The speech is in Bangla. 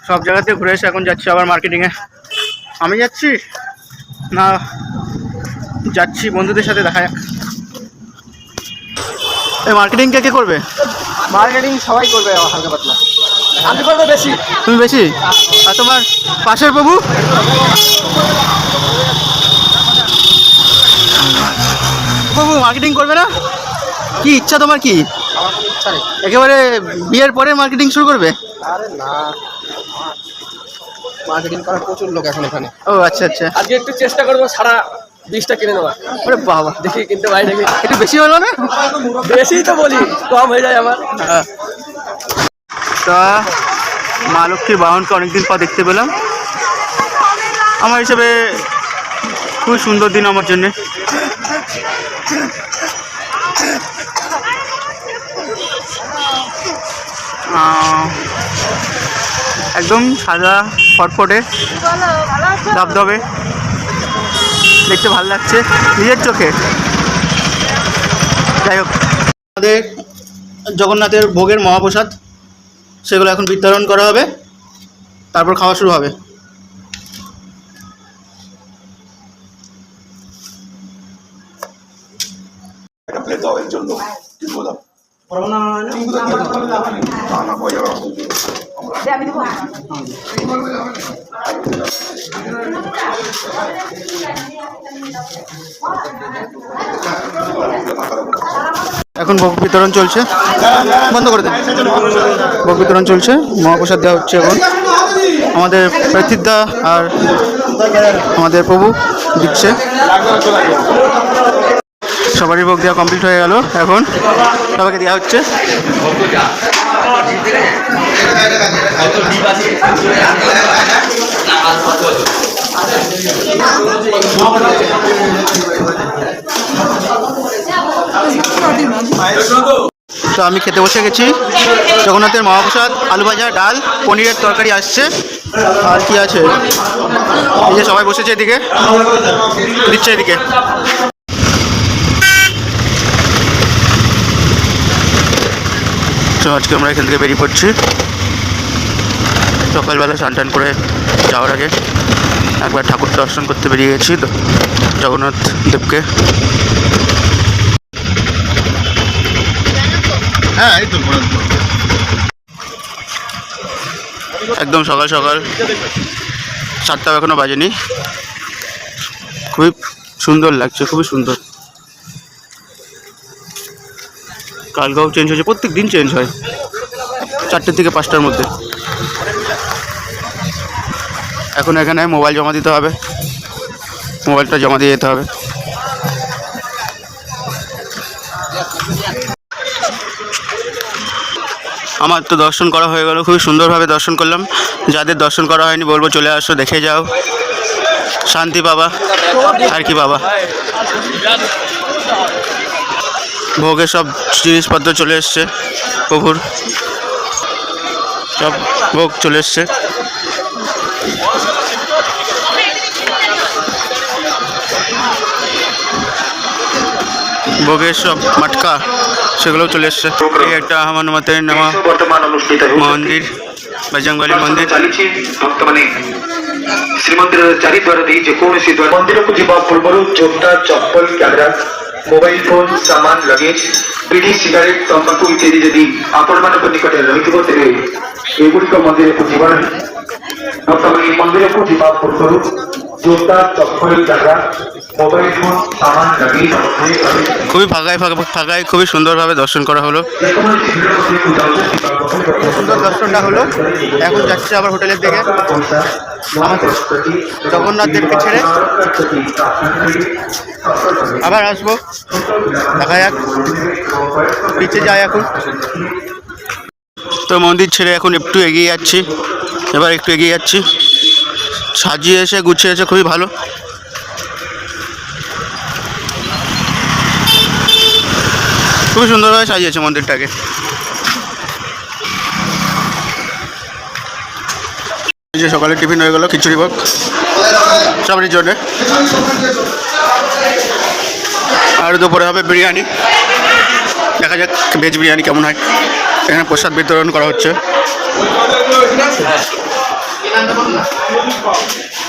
সব জায়গাতে ঘুরে এসে এখন যাচ্ছি আবার মার্কেটিংয়ে। আমি যাচ্ছি না যাচ্ছি বন্ধুদের সাথে, দেখা যাক। এই মার্কেটিং কে কে করবে? মার্কেটিং সবাই করবে, হালকা পাতলা। আমি করবো বেশি। তুমি বেশি? আর তোমার পাশের বাবু? বাবু মার্কেটিং করবে না? কি ইচ্ছা তোমার? কি আমার কোনো ইচ্ছা নেই। একেবারে বিয়ের পরে মার্কেটিং শুরু করবে? আরে না, মার্কেটিং করার প্রচুর লোক এখন এখানে। ও আচ্ছা আচ্ছা। আজকে একটু চেষ্টা করবো সারা 20টা কিনে নেওয়ার। আরে বাবা, দেখি কিনতে পারি নাকি। একটু বেশি হলো না? বেশি তো বলি, কম হয়ে যায় আমার। তা মা লক্ষ্মীর বাহনকে অনেকদিন পর দেখতে পেলাম। আমার হিসেবে খুব সুন্দর দিন আমার জন্যে। একদম সাদা ফটফটে ধবধবে, দেখতে ভালো লাগছে নিজের চোখে। যাই হোক, আমাদের জগন্নাথের ভোগের মহাপ্রসাদ সেগুলো এখন বিতরণ করা হবে, তারপর খাওয়া শুরু হবে। এখন ভোগ বিতরণ চলছে, বন্ধ করে দেন। ভোগ বিতরণ চলছে, মহাপ্রসাদ দেওয়া হচ্ছে এখন। আমাদের প্রতিদ্ধা আর আমাদের প্রভু দিচ্ছে। সবারই ভোগ দেওয়া কমপ্লিট হয়ে গেল, এখন সবাইকে দেওয়া হচ্ছে। তো আমি খেতে বসে গেছি। জগন্নাথের মহাপ্রসাদ, আলু ভাজা, ডাল, পনিরের তরকারি আসছে, আর কি আছে, এই যে সবাই বসেছে এদিকে, দিচ্ছে এদিকে। তো আজকে আমরা এখান থেকে বেরিয়ে পড়ছি। সকালবেলা স্নান টান করে যাওয়ার আগে একবার ঠাকুর দর্শন করতে বেরিয়ে গেছি তো জগন্নাথ দেবকে। হ্যাঁ, এই তো একদম সকাল সকাল 7টা এখনো বাজেনি। খুবই সুন্দর লাগছে, খুবই সুন্দর। কালকেও চেঞ্জ হয়েছে, প্রত্যেক দিন চেঞ্জ হয় 4টে থেকে 5টার মধ্যে। এখন এখানে মোবাইল জমা দিতে হবে, মোবাইলটা জমা দিয়ে যেতে হবে। আমার তো দর্শন করা হয়ে গেল, খুবই সুন্দরভাবে দর্শন করলাম। যাদের দর্শন করা হয়নি বলবো চলে আসো, দেখে যাও, শান্তি পাবা। আর কি বাবা, ভোগের সব জিনিসপত্র চলে এসছে, প্রভুর সব ভোগ চলে এসছে। ভোগের সব মাটকা সেগুলোও চলে এসছে। এই একটা হনুমতের নেওয়া মন্দির, বজরংবলী মন্দির। ଶ୍ରୀମନ୍ଦିର ଚାରିଦ୍ୱାର ଦେଇ ଯେକୌଣସି ମନ୍ଦିରକୁ ଯିବା ପୂର୍ବରୁ ଜୋତା, ଚପଲ, କ୍ୟାମେରା, ମୋବାଇଲ ଫୋନ, ସାମାନ, ଲଗେଜ, ବିଡି, ସିଗାରେଟ, ତମ୍ବାଖୁ ଇତ୍ୟାଦି ଯଦି ଆପଣମାନଙ୍କ ନିକଟରେ ରହିଥିବ ତେବେ ଏଗୁଡ଼ିକ ମନ୍ଦିରକୁ ଯିବା ନାହିଁ। ବର୍ତ୍ତମାନ ମନ୍ଦିରକୁ ଯିବା ପୂର୍ବରୁ ଜୋତା, ଚପଲ, କ୍ୟାମେରା, মোবাইল ফোন, সামান, লগেজ খুবই ফাঁকায় খুবই সুন্দরভাবে দর্শন করা হলো। সুন্দর দর্শনটা হলো। এখন যাচ্ছে আবার হোটেলের দিকে, আমাদের জগন্নাথ দেবকে ছেড়ে আবার আসবো, দেখা যাক পিছিয়ে যায় এখন। তো মন্দির ছেড়ে এখন একটু এগিয়ে যাচ্ছি, এবার একটু এগিয়ে যাচ্ছি। সাজিয়ে এসে গুছিয়ে এসে খুবই ভালো। খুবই সুন্দরভাবে সাজিয়েছে মন্দিরটাকে। এই যে সকালে টিফিন হয়ে গেল, খিচুড়ি ভোগ সবারই জন্যে। আর দুপুরে হবে বিরিয়ানি, দেখা যাক ভেজ বিরিয়ানি কেমন হয়। এখানে প্রসাদ বিতরণ করা হচ্ছে। কি নামটা বলুন না